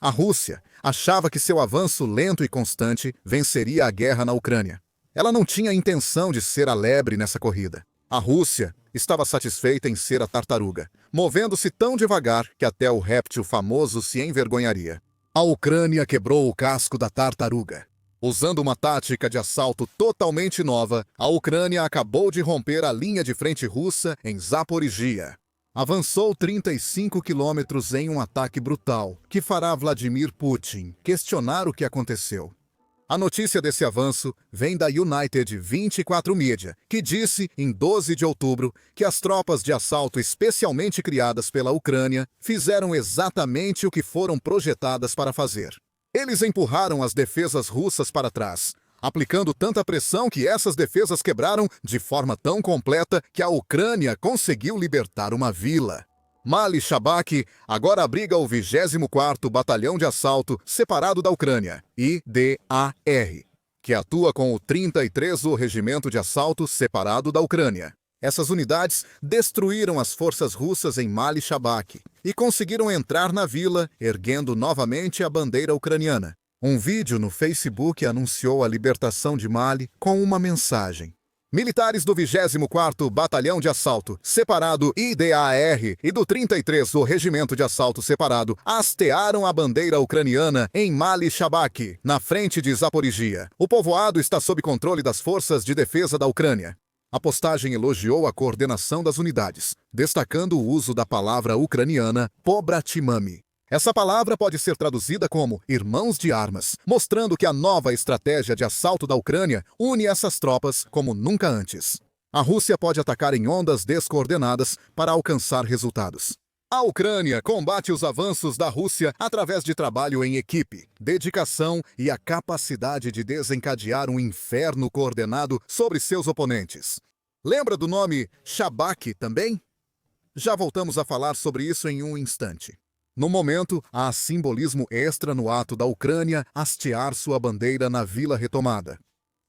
A Rússia achava que seu avanço lento e constante venceria a guerra na Ucrânia. Ela não tinha intenção de ser a lebre nessa corrida. A Rússia estava satisfeita em ser a tartaruga, movendo-se tão devagar que até o réptil famoso se envergonharia. A Ucrânia quebrou o casco da tartaruga. Usando uma tática de assalto totalmente nova, a Ucrânia acabou de romper a linha de frente russa em Zaporizhia. Avançou 35 quilômetros em um ataque brutal, que fará Vladimir Putin questionar o que aconteceu. A notícia desse avanço vem da United 24 Media, que disse, em 12 de outubro, que as tropas de assalto especialmente criadas pela Ucrânia fizeram exatamente o que foram projetadas para fazer. Eles empurraram as defesas russas para trás, aplicando tanta pressão que essas defesas quebraram de forma tão completa que a Ucrânia conseguiu libertar uma vila. Mali Shabak agora abriga o 24º Batalhão de Assalto separado da Ucrânia, IDAR, que atua com o 33º Regimento de Assalto separado da Ucrânia. Essas unidades destruíram as forças russas em Mali Shabak e conseguiram entrar na vila, erguendo novamente a bandeira ucraniana. Um vídeo no Facebook anunciou a libertação de Mali com uma mensagem. Militares do 24º Batalhão de Assalto Separado IDAR e do 33º Regimento de Assalto Separado hastearam a bandeira ucraniana em Mali Shabak, na frente de Zaporizhia. O povoado está sob controle das forças de defesa da Ucrânia. A postagem elogiou a coordenação das unidades, destacando o uso da palavra ucraniana pobratimami. Essa palavra pode ser traduzida como irmãos de armas, mostrando que a nova estratégia de assalto da Ucrânia une essas tropas como nunca antes. A Rússia pode atacar em ondas descoordenadas para alcançar resultados. A Ucrânia combate os avanços da Rússia através de trabalho em equipe, dedicação e a capacidade de desencadear um inferno coordenado sobre seus oponentes. Lembra do nome Shabak também? Já voltamos a falar sobre isso em um instante. No momento, há simbolismo extra no ato da Ucrânia hastear sua bandeira na vila retomada.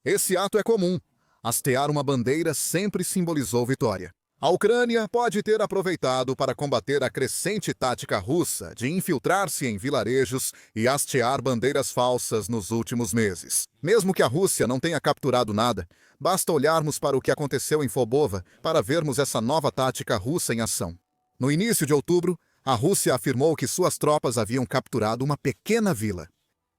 Esse ato é comum. Hastear uma bandeira sempre simbolizou vitória. A Ucrânia pode ter aproveitado para combater a crescente tática russa de infiltrar-se em vilarejos e hastear bandeiras falsas nos últimos meses. Mesmo que a Rússia não tenha capturado nada, basta olharmos para o que aconteceu em Fobova para vermos essa nova tática russa em ação. No início de outubro, a Rússia afirmou que suas tropas haviam capturado uma pequena vila.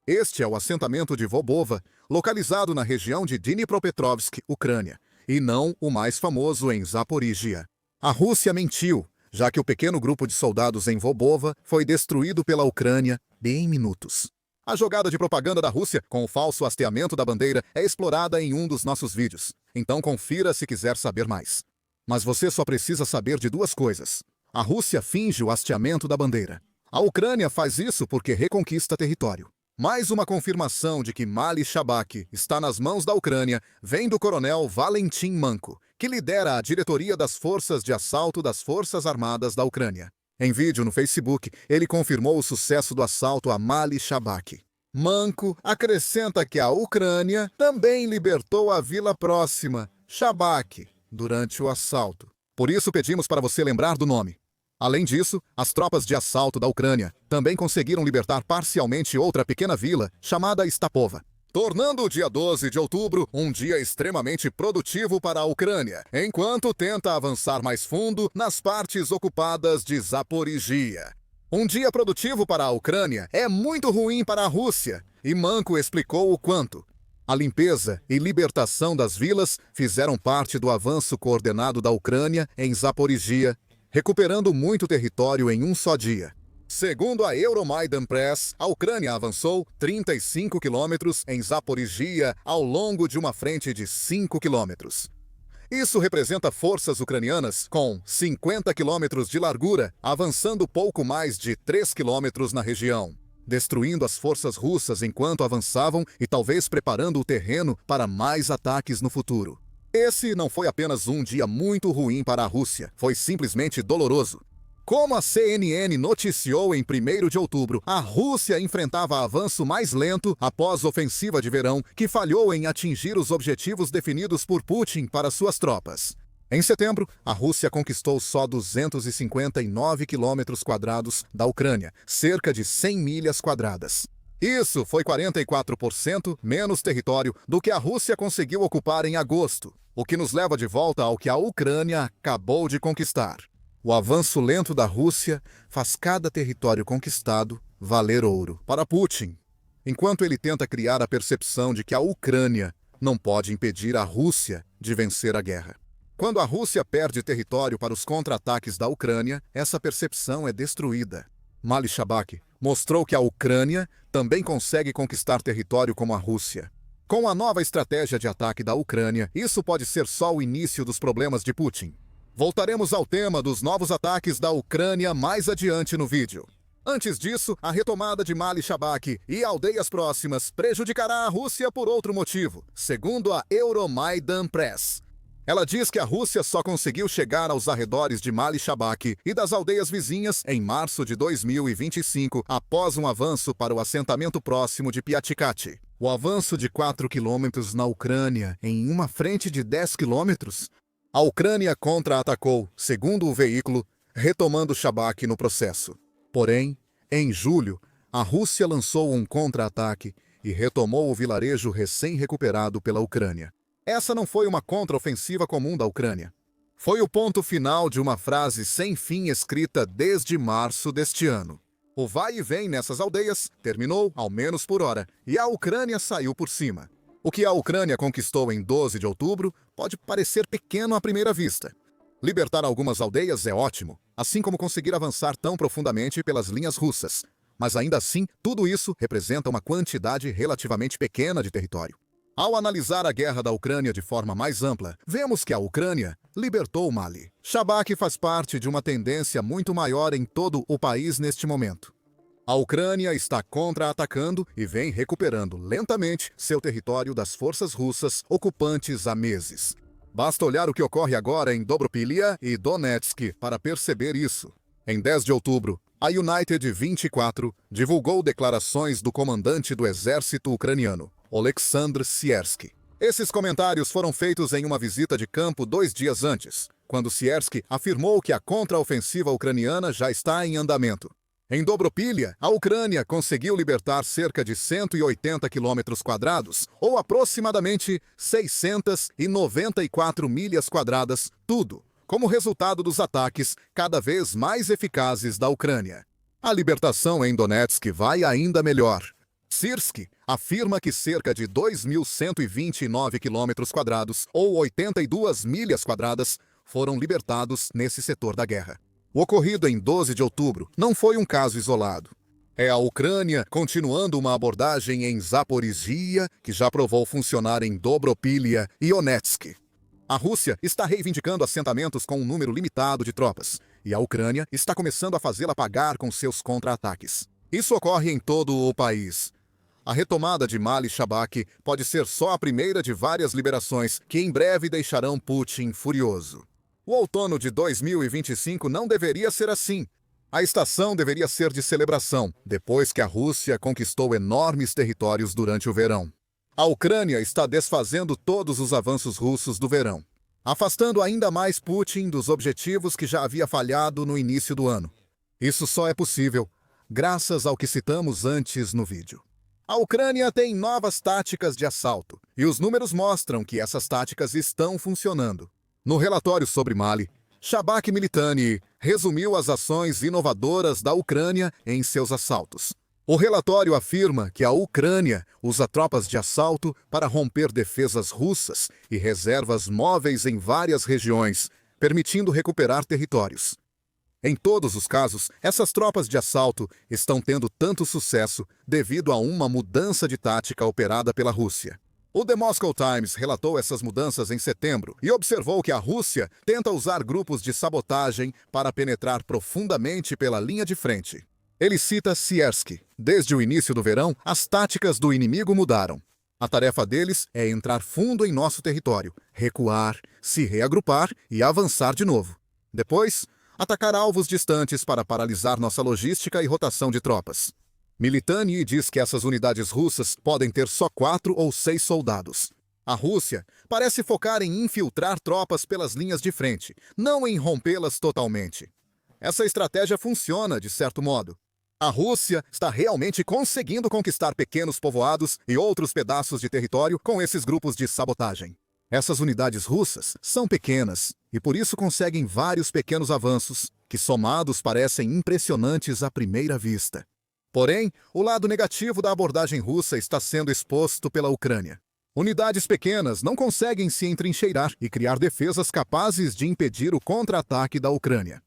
Este é o assentamento de Vobova, localizado na região de Dnipropetrovsk, Ucrânia, e não o mais famoso em Zaporizhia. A Rússia mentiu, já que o pequeno grupo de soldados em Vobova foi destruído pela Ucrânia em minutos. A jogada de propaganda da Rússia com o falso hasteamento da bandeira é explorada em um dos nossos vídeos, então confira se quiser saber mais. Mas você só precisa saber de duas coisas. A Rússia finge o hasteamento da bandeira. A Ucrânia faz isso porque reconquista território. Mais uma confirmação de que Mali Shabak está nas mãos da Ucrânia vem do coronel Valentin Manko, que lidera a diretoria das forças de assalto das Forças Armadas da Ucrânia. Em vídeo no Facebook, ele confirmou o sucesso do assalto a Mali Shabak. Manko acrescenta que a Ucrânia também libertou a vila próxima, Shabak, durante o assalto. Por isso pedimos para você lembrar do nome. Além disso, as tropas de assalto da Ucrânia também conseguiram libertar parcialmente outra pequena vila, chamada Stapova, tornando o dia 12 de outubro um dia extremamente produtivo para a Ucrânia, enquanto tenta avançar mais fundo nas partes ocupadas de Zaporizhia. Um dia produtivo para a Ucrânia é muito ruim para a Rússia, e Manko explicou o quanto. A limpeza e libertação das vilas fizeram parte do avanço coordenado da Ucrânia em Zaporizhia, recuperando muito território em um só dia. Segundo a Euromaidan Press, a Ucrânia avançou 35 quilômetros em Zaporizhia ao longo de uma frente de 5 quilômetros. Isso representa forças ucranianas com 50 quilômetros de largura, avançando pouco mais de 3 quilômetros na região, destruindo as forças russas enquanto avançavam e talvez preparando o terreno para mais ataques no futuro. Esse não foi apenas um dia muito ruim para a Rússia, foi simplesmente doloroso. Como a CNN noticiou em 1º de outubro, a Rússia enfrentava avanço mais lento após a ofensiva de verão, que falhou em atingir os objetivos definidos por Putin para suas tropas. Em setembro, a Rússia conquistou só 259 quilômetros quadrados da Ucrânia, cerca de 100 milhas quadradas. Isso foi 44% menos território do que a Rússia conseguiu ocupar em agosto, o que nos leva de volta ao que a Ucrânia acabou de conquistar. O avanço lento da Rússia faz cada território conquistado valer ouro para Putin, enquanto ele tenta criar a percepção de que a Ucrânia não pode impedir a Rússia de vencer a guerra. Quando a Rússia perde território para os contra-ataques da Ucrânia, essa percepção é destruída. Mali Shabak mostrou que a Ucrânia também consegue conquistar território como a Rússia. Com a nova estratégia de ataque da Ucrânia, isso pode ser só o início dos problemas de Putin. Voltaremos ao tema dos novos ataques da Ucrânia mais adiante no vídeo. Antes disso, a retomada de Mali Shabak e aldeias próximas prejudicará a Rússia por outro motivo, segundo a Euromaidan Press. Ela diz que a Rússia só conseguiu chegar aos arredores de Mali Shabak e das aldeias vizinhas em março de 2025, após um avanço para o assentamento próximo de Piatikati. O avanço de 4 quilômetros na Ucrânia em uma frente de 10 quilômetros? A Ucrânia contra-atacou, segundo o veículo, retomando Shabak no processo. Porém, em julho, a Rússia lançou um contra-ataque e retomou o vilarejo recém-recuperado pela Ucrânia. Essa não foi uma contra-ofensiva comum da Ucrânia. Foi o ponto final de uma frase sem fim escrita desde março deste ano. O vai e vem nessas aldeias terminou, ao menos por hora, e a Ucrânia saiu por cima. O que a Ucrânia conquistou em 12 de outubro pode parecer pequeno à primeira vista. Libertar algumas aldeias é ótimo, assim como conseguir avançar tão profundamente pelas linhas russas. Mas ainda assim, tudo isso representa uma quantidade relativamente pequena de território. Ao analisar a guerra da Ucrânia de forma mais ampla, vemos que a Ucrânia libertou Mali. Shabak faz parte de uma tendência muito maior em todo o país neste momento. A Ucrânia está contra-atacando e vem recuperando lentamente seu território das forças russas ocupantes há meses. Basta olhar o que ocorre agora em Dobropilya e Donetsk para perceber isso. Em 10 de outubro, a United 24 divulgou declarações do comandante do exército ucraniano, Oleksandr Siersky. Esses comentários foram feitos em uma visita de campo 2 dias antes, quando Siersky afirmou que a contraofensiva ucraniana já está em andamento. Em Dobropilya, a Ucrânia conseguiu libertar cerca de 180 quilômetros quadrados, ou aproximadamente 694 milhas quadradas, tudo como resultado dos ataques cada vez mais eficazes da Ucrânia. A libertação em Donetsk vai ainda melhor. Siersky afirma que cerca de 2.129 quilômetros quadrados, ou 82 milhas quadradas, foram libertados nesse setor da guerra. O ocorrido em 12 de outubro não foi um caso isolado. É a Ucrânia continuando uma abordagem em Zaporizhia, que já provou funcionar em Dobropilya e Donetsk. A Rússia está reivindicando assentamentos com um número limitado de tropas, e a Ucrânia está começando a fazê-la pagar com seus contra-ataques. Isso ocorre em todo o país. A retomada de Mali Shabak pode ser só a primeira de várias liberações que em breve deixarão Putin furioso. O outono de 2025 não deveria ser assim. A estação deveria ser de celebração, depois que a Rússia conquistou enormes territórios durante o verão. A Ucrânia está desfazendo todos os avanços russos do verão, afastando ainda mais Putin dos objetivos que já havia falhado no início do ano. Isso só é possível graças ao que citamos antes no vídeo. A Ucrânia tem novas táticas de assalto, e os números mostram que essas táticas estão funcionando. No relatório sobre Mali, Shabak Militani resumiu as ações inovadoras da Ucrânia em seus assaltos. O relatório afirma que a Ucrânia usa tropas de assalto para romper defesas russas e reservas móveis em várias regiões, permitindo recuperar territórios. Em todos os casos, essas tropas de assalto estão tendo tanto sucesso devido a uma mudança de tática operada pela Rússia. O The Moscow Times relatou essas mudanças em setembro e observou que a Rússia tenta usar grupos de sabotagem para penetrar profundamente pela linha de frente. Ele cita Siersky. Desde o início do verão, as táticas do inimigo mudaram. A tarefa deles é entrar fundo em nosso território, recuar, se reagrupar e avançar de novo. Depois, atacar alvos distantes para paralisar nossa logística e rotação de tropas. Militani diz que essas unidades russas podem ter só 4 ou 6 soldados. A Rússia parece focar em infiltrar tropas pelas linhas de frente, não em rompê-las totalmente. Essa estratégia funciona, de certo modo. A Rússia está realmente conseguindo conquistar pequenos povoados e outros pedaços de território com esses grupos de sabotagem. Essas unidades russas são pequenas e por isso conseguem vários pequenos avanços, que somados parecem impressionantes à primeira vista. Porém, o lado negativo da abordagem russa está sendo exposto pela Ucrânia. Unidades pequenas não conseguem se entrincheirar e criar defesas capazes de impedir o contra-ataque da Ucrânia.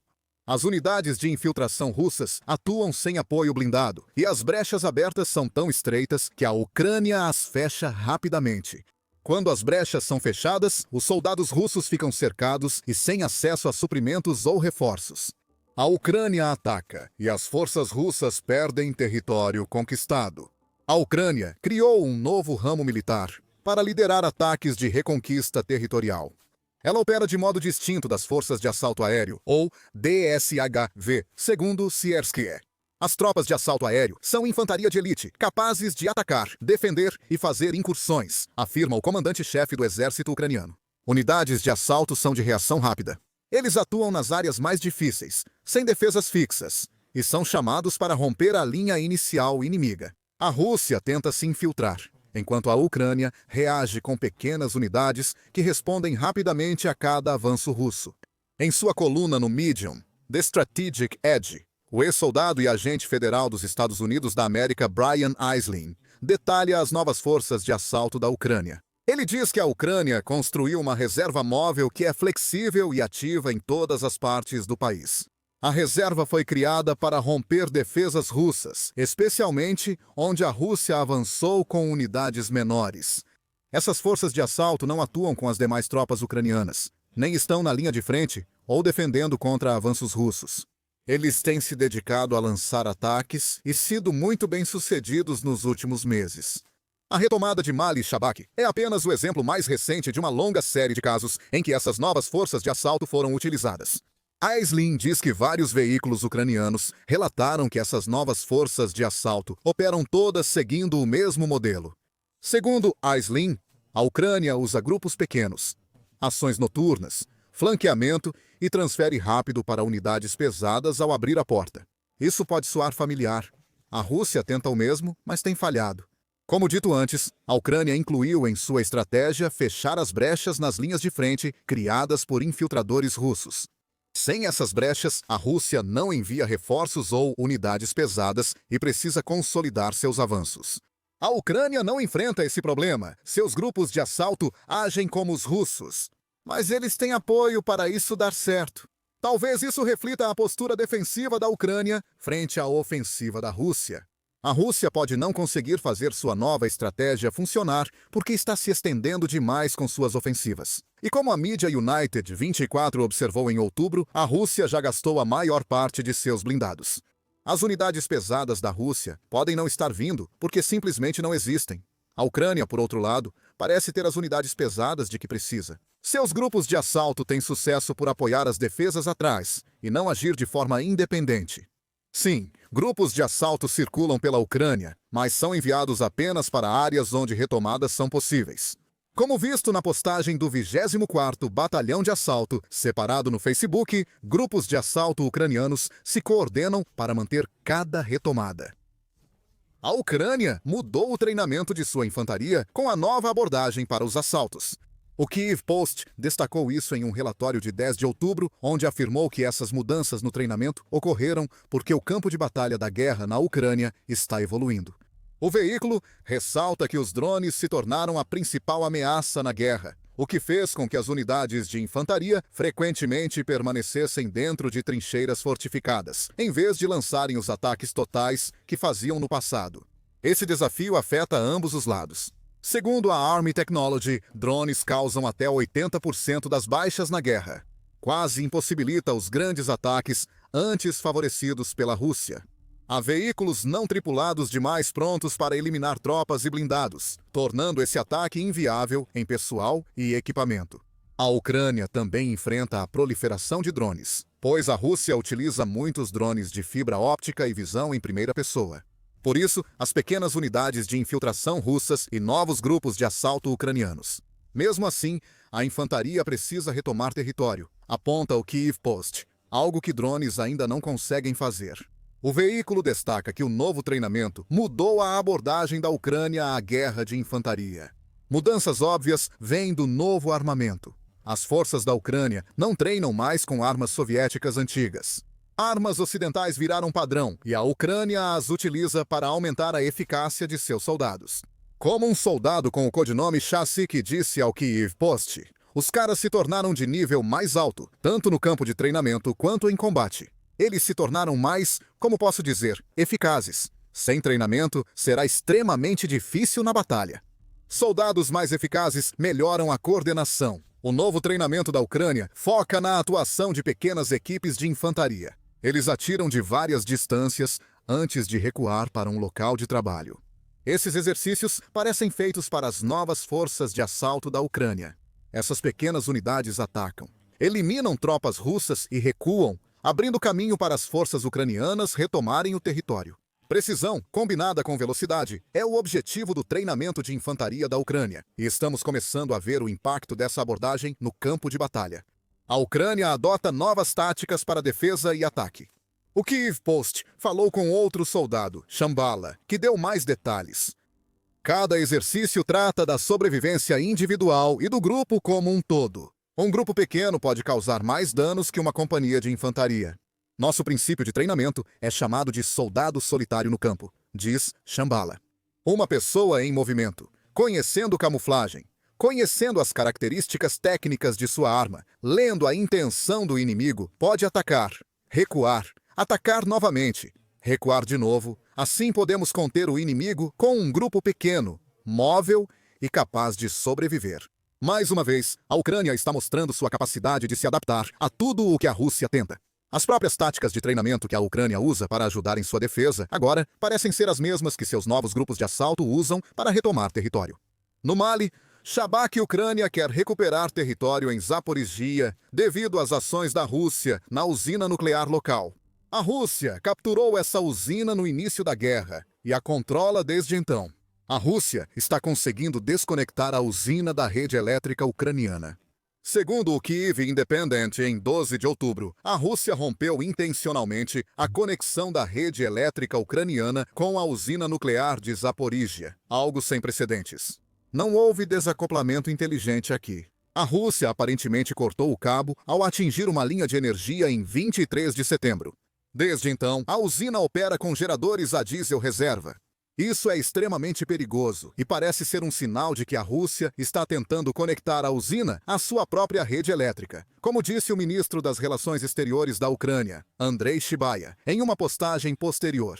As unidades de infiltração russas atuam sem apoio blindado, e as brechas abertas são tão estreitas que a Ucrânia as fecha rapidamente. Quando as brechas são fechadas, os soldados russos ficam cercados e sem acesso a suprimentos ou reforços. A Ucrânia ataca, e as forças russas perdem território conquistado. A Ucrânia criou um novo ramo militar para liderar ataques de reconquista territorial. Ela opera de modo distinto das Forças de Assalto Aéreo, ou DSHV, segundo Siersky. As tropas de assalto aéreo são infantaria de elite, capazes de atacar, defender e fazer incursões, afirma o comandante-chefe do exército ucraniano. Unidades de assalto são de reação rápida. Eles atuam nas áreas mais difíceis, sem defesas fixas, e são chamados para romper a linha inicial inimiga. A Rússia tenta se infiltrar, enquanto a Ucrânia reage com pequenas unidades que respondem rapidamente a cada avanço russo. Em sua coluna no Medium, The Strategic Edge, o ex-soldado e agente federal dos Estados Unidos da América Brian Aisling detalha as novas forças de assalto da Ucrânia. Ele diz que a Ucrânia construiu uma reserva móvel que é flexível e ativa em todas as partes do país. A reserva foi criada para romper defesas russas, especialmente onde a Rússia avançou com unidades menores. Essas forças de assalto não atuam com as demais tropas ucranianas, nem estão na linha de frente ou defendendo contra avanços russos. Eles têm se dedicado a lançar ataques e sido muito bem-sucedidos nos últimos meses. A retomada de Mali e Shabak é apenas o exemplo mais recente de uma longa série de casos em que essas novas forças de assalto foram utilizadas. Aisling diz que vários veículos ucranianos relataram que essas novas forças de assalto operam todas seguindo o mesmo modelo. Segundo Aisling, a Ucrânia usa grupos pequenos, ações noturnas, flanqueamento e transfere rápido para unidades pesadas ao abrir a porta. Isso pode soar familiar. A Rússia tenta o mesmo, mas tem falhado. Como dito antes, a Ucrânia incluiu em sua estratégia fechar as brechas nas linhas de frente criadas por infiltradores russos. Sem essas brechas, a Rússia não envia reforços ou unidades pesadas e precisa consolidar seus avanços. A Ucrânia não enfrenta esse problema. Seus grupos de assalto agem como os russos. Mas eles têm apoio para isso dar certo. Talvez isso reflita a postura defensiva da Ucrânia frente à ofensiva da Rússia. A Rússia pode não conseguir fazer sua nova estratégia funcionar porque está se estendendo demais com suas ofensivas. E como a mídia United 24 observou em outubro, a Rússia já gastou a maior parte de seus blindados. As unidades pesadas da Rússia podem não estar vindo porque simplesmente não existem. A Ucrânia, por outro lado, parece ter as unidades pesadas de que precisa. Seus grupos de assalto têm sucesso por apoiar as defesas atrás e não agir de forma independente. Sim, grupos de assalto circulam pela Ucrânia, mas são enviados apenas para áreas onde retomadas são possíveis. Como visto na postagem do 24º Batalhão de Assalto, separado no Facebook, grupos de assalto ucranianos se coordenam para manter cada retomada. A Ucrânia mudou o treinamento de sua infantaria com a nova abordagem para os assaltos. O Kyiv Post destacou isso em um relatório de 10 de outubro, onde afirmou que essas mudanças no treinamento ocorreram porque o campo de batalha da guerra na Ucrânia está evoluindo. O veículo ressalta que os drones se tornaram a principal ameaça na guerra, o que fez com que as unidades de infantaria frequentemente permanecessem dentro de trincheiras fortificadas, em vez de lançarem os ataques totais que faziam no passado. Esse desafio afeta ambos os lados. Segundo a Army Technology, drones causam até 80% das baixas na guerra. Quase impossibilita os grandes ataques antes favorecidos pela Rússia. Há veículos não tripulados demais prontos para eliminar tropas e blindados, tornando esse ataque inviável em pessoal e equipamento. A Ucrânia também enfrenta a proliferação de drones, pois a Rússia utiliza muitos drones de fibra óptica e visão em primeira pessoa. Por isso, as pequenas unidades de infiltração russas e novos grupos de assalto ucranianos. Mesmo assim, a infantaria precisa retomar território, aponta o Kyiv Post, algo que drones ainda não conseguem fazer. O veículo destaca que o novo treinamento mudou a abordagem da Ucrânia à guerra de infantaria. Mudanças óbvias vêm do novo armamento. As forças da Ucrânia não treinam mais com armas soviéticas antigas. Armas ocidentais viraram padrão e a Ucrânia as utiliza para aumentar a eficácia de seus soldados. Como um soldado com o codinome Chasik disse ao Kyiv Post, os caras se tornaram de nível mais alto, tanto no campo de treinamento quanto em combate. Eles se tornaram mais, como posso dizer, eficazes. Sem treinamento, será extremamente difícil na batalha. Soldados mais eficazes melhoram a coordenação. O novo treinamento da Ucrânia foca na atuação de pequenas equipes de infantaria. Eles atiram de várias distâncias antes de recuar para um local de trabalho. Esses exercícios parecem feitos para as novas forças de assalto da Ucrânia. Essas pequenas unidades atacam, eliminam tropas russas e recuam, abrindo caminho para as forças ucranianas retomarem o território. Precisão, combinada com velocidade, é o objetivo do treinamento de infantaria da Ucrânia, e estamos começando a ver o impacto dessa abordagem no campo de batalha. A Ucrânia adota novas táticas para defesa e ataque. O Kyiv Post falou com outro soldado, Shambhala, que deu mais detalhes. Cada exercício trata da sobrevivência individual e do grupo como um todo. Um grupo pequeno pode causar mais danos que uma companhia de infantaria. Nosso princípio de treinamento é chamado de soldado solitário no campo, diz Shambhala. Uma pessoa em movimento, conhecendo camuflagem, conhecendo as características técnicas de sua arma, lendo a intenção do inimigo, pode atacar, recuar, atacar novamente, recuar de novo. Assim podemos conter o inimigo com um grupo pequeno, móvel e capaz de sobreviver. Mais uma vez, a Ucrânia está mostrando sua capacidade de se adaptar a tudo o que a Rússia tenta. As próprias táticas de treinamento que a Ucrânia usa para ajudar em sua defesa, agora, parecem ser as mesmas que seus novos grupos de assalto usam para retomar território. No Mali, Shabak Ucrânia quer recuperar território em Zaporizhia devido às ações da Rússia na usina nuclear local. A Rússia capturou essa usina no início da guerra e a controla desde então. A Rússia está conseguindo desconectar a usina da rede elétrica ucraniana. Segundo o Kyiv Independent, em 12 de outubro, a Rússia rompeu intencionalmente a conexão da rede elétrica ucraniana com a usina nuclear de Zaporizhia, algo sem precedentes. Não houve desacoplamento inteligente aqui. A Rússia aparentemente cortou o cabo ao atingir uma linha de energia em 23 de setembro. Desde então, a usina opera com geradores a diesel reserva. Isso é extremamente perigoso e parece ser um sinal de que a Rússia está tentando conectar a usina à sua própria rede elétrica, como disse o ministro das Relações Exteriores da Ucrânia, Andrei Shibaya, em uma postagem posterior.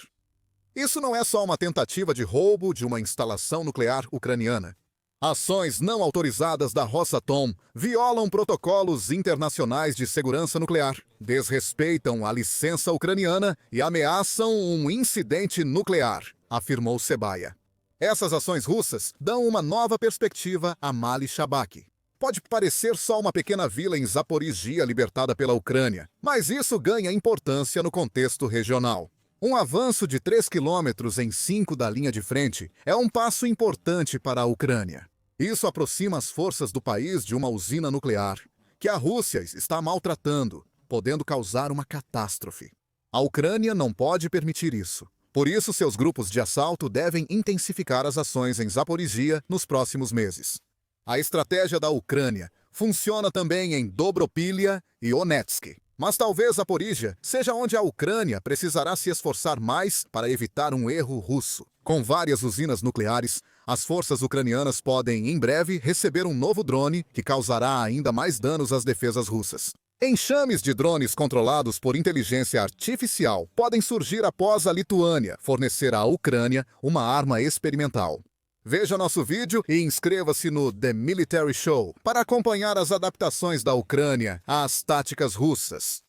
Isso não é só uma tentativa de roubo de uma instalação nuclear ucraniana. Ações não autorizadas da Rosatom violam protocolos internacionais de segurança nuclear, desrespeitam a licença ucraniana e ameaçam um incidente nuclear, afirmou Shibaya. Essas ações russas dão uma nova perspectiva a Mali Shabak. Pode parecer só uma pequena vila em Zaporizhia libertada pela Ucrânia, mas isso ganha importância no contexto regional. Um avanço de 3 quilômetros em 5 da linha de frente é um passo importante para a Ucrânia. Isso aproxima as forças do país de uma usina nuclear, que a Rússia está maltratando, podendo causar uma catástrofe. A Ucrânia não pode permitir isso. Por isso, seus grupos de assalto devem intensificar as ações em Zaporizhia nos próximos meses. A estratégia da Ucrânia funciona também em Dobropilha e Onetsk. Mas talvez Zaporizhia seja onde a Ucrânia precisará se esforçar mais para evitar um erro russo. Com várias usinas nucleares, as forças ucranianas podem, em breve, receber um novo drone que causará ainda mais danos às defesas russas. Enxames de drones controlados por inteligência artificial podem surgir após a Lituânia fornecer à Ucrânia uma arma experimental. Veja nosso vídeo e inscreva-se no The Military Show para acompanhar as adaptações da Ucrânia às táticas russas.